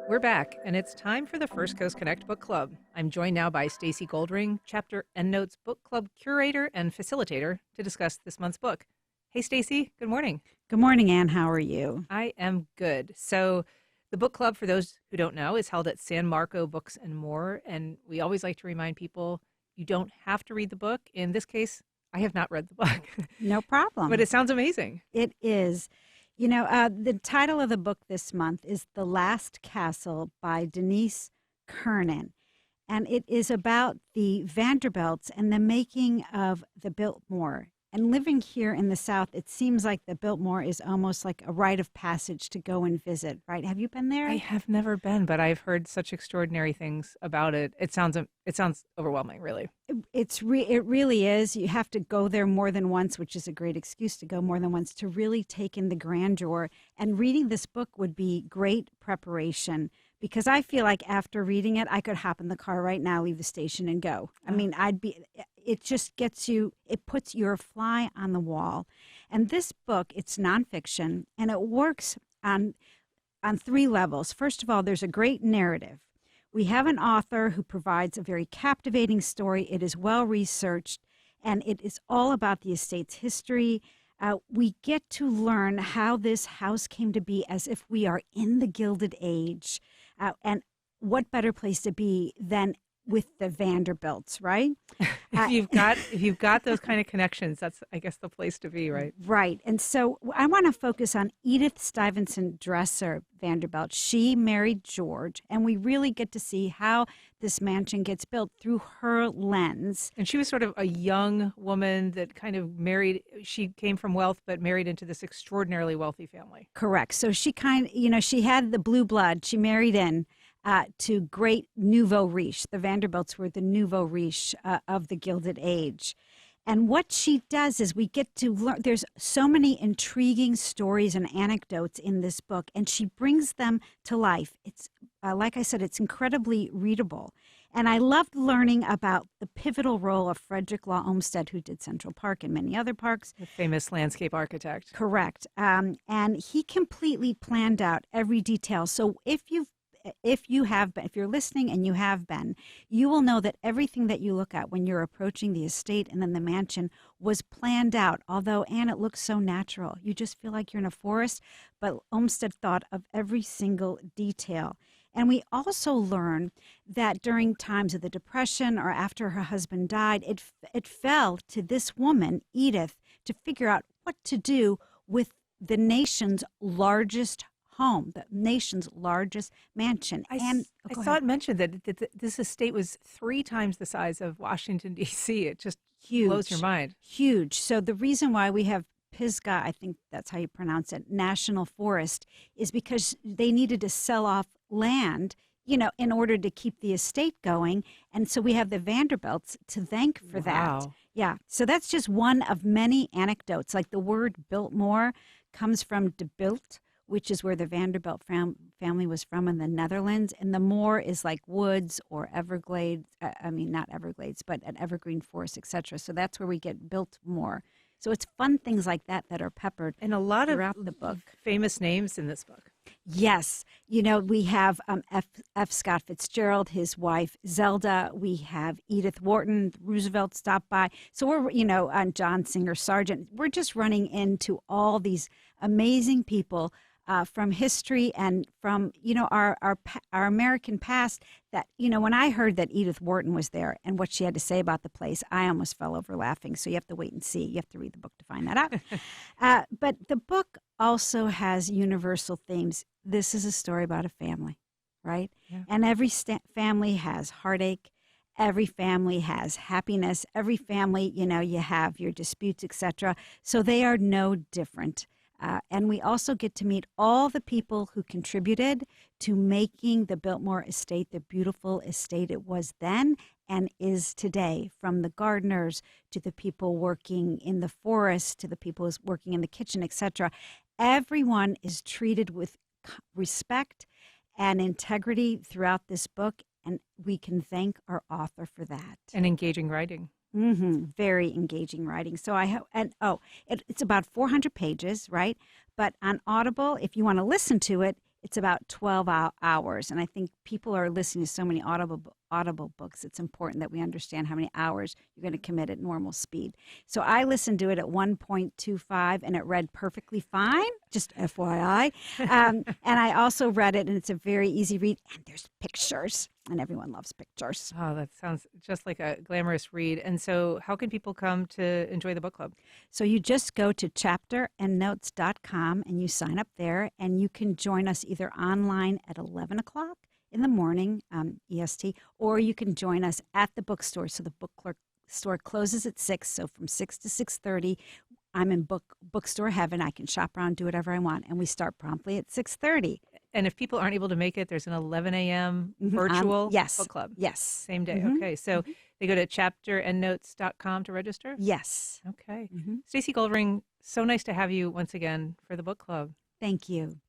We're back, and it's time for the First Coast Connect Book Club. I'm joined now by Stacey Goldring, Chapter EndNotes Book Club curator and facilitator, to discuss this month's book. Hey, Stacey, good morning. Good morning, Anne. How are you? I am good. So the book club, for those who don't know, is held at San Marco Books and More, and we always like to remind people you don't have to read the book. In this case, I have not read the book. No problem. But it sounds amazing. It is. You know, the title of the book this month is The Last Castle by Denise Kernan. And it is about the Vanderbilts and the making of the Biltmore. And living here in the South, it seems like the Biltmore is almost like a rite of passage to go and visit, right? Have you been there? I have never been, but I've heard such extraordinary things about it. It sounds overwhelming, really. It really is. You have to go there more than once, which is a great excuse to go more than once to really take in the grandeur. And reading this book would be great preparation, because I feel like after reading it, I could hop in the car right now, leave the station, and go. I mean, it just gets you, it puts your fly on the wall. And this book, it's nonfiction, and it works on three levels. First of all, there's a great narrative. We have an author who provides a very captivating story. It is well researched, and it is all about the estate's history. We get to learn how this house came to be as if we are in the Gilded Age. And what better place to be than with the Vanderbilts, right? If you've got those kind of connections, that's, I guess, the place to be, right? Right. And so I want to focus on Edith Stuyvesant Dresser Vanderbilt. She married George, and we really get to see how this mansion gets built through her lens. And she was sort of a young woman that kind of married, she came from wealth, but married into this extraordinarily wealthy family. Correct. So she she had the blue blood. She married in to great nouveau riche. The Vanderbilts were the nouveau riche of the Gilded Age. And what she does is we get to learn, there's so many intriguing stories and anecdotes in this book, and she brings them to life. It's, like I said, it's incredibly readable. And I loved learning about the pivotal role of Frederick Law Olmsted, who did Central Park and many other parks. The famous landscape architect. Correct. And he completely planned out every detail. So if you're listening and you have been, you will know that everything that you look at when you're approaching the estate and then the mansion was planned out. Although, Anne, it looks so natural. You just feel like you're in a forest, but Olmsted thought of every single detail. And we also learn that during times of the Depression or after her husband died, it fell to this woman, Edith, to figure out what to do with the nation's largest home, the nation's largest mansion. I saw it mentioned that this estate was 3 times the size of Washington, D.C. It just blows your mind. Huge. So the reason why we have Pisgah, I think that's how you pronounce it, National Forest, is because they needed to sell off land, in order to keep the estate going. And so we have the Vanderbilts to thank for that. Yeah. So that's just one of many anecdotes. Like the word Biltmore comes from de Bilt, which is where the Vanderbilt family was from in the Netherlands. And the moor is like woods or Everglades. Not Everglades, but an evergreen forest, etc. So that's where we get Biltmore. So it's fun things like that are peppered and a lot throughout of the book. Famous names in this book. Yes. We have F. Scott Fitzgerald, his wife Zelda. We have Edith Wharton. Roosevelt stopped by. So we're, on John Singer Sargent. We're just running into all these amazing people from history and from, our American past that, when I heard that Edith Wharton was there and what she had to say about the place, I almost fell over laughing. So you have to wait and see. You have to read the book to find that out. But the book also has universal themes. This is a story about a family, right? Yeah. And every family has heartache. Every family has happiness. Every family, you have your disputes, etc. So they are no different. And we also get to meet all the people who contributed to making the Biltmore estate the beautiful estate it was then and is today, from the gardeners to the people working in the forest to the people working in the kitchen, etc. Everyone is treated with respect and integrity throughout this book, and we can thank our author for that. And engaging writing. Very engaging writing. So it's about 400 pages, right? But on Audible, if you want to listen to it, It's about 12 hours. And I think people are listening to so many audible books. It's important that we understand how many hours you're going to commit at normal speed. So I listened to it at 1.25 and it read perfectly fine, just FYI. And I also read it and it's a very easy read and there's pictures and everyone loves pictures. Oh, that sounds just like a glamorous read. And so how can people come to enjoy the book club? So you just go to chapterandnotes.com and you sign up there and you can join us either online at 11 o'clock in the morning, EST, or you can join us at the bookstore. So the store closes at 6, so from 6 to 6:30, I'm in bookstore heaven. I can shop around, do whatever I want, and we start promptly at 6:30. And if people aren't able to make it, there's an 11 a.m. virtual yes, book club. yes. Same day. Okay. So they go to chapterandnotes.com to register? Yes. Okay. Stacey Goldring, so nice to have you once again for the book club. Thank you.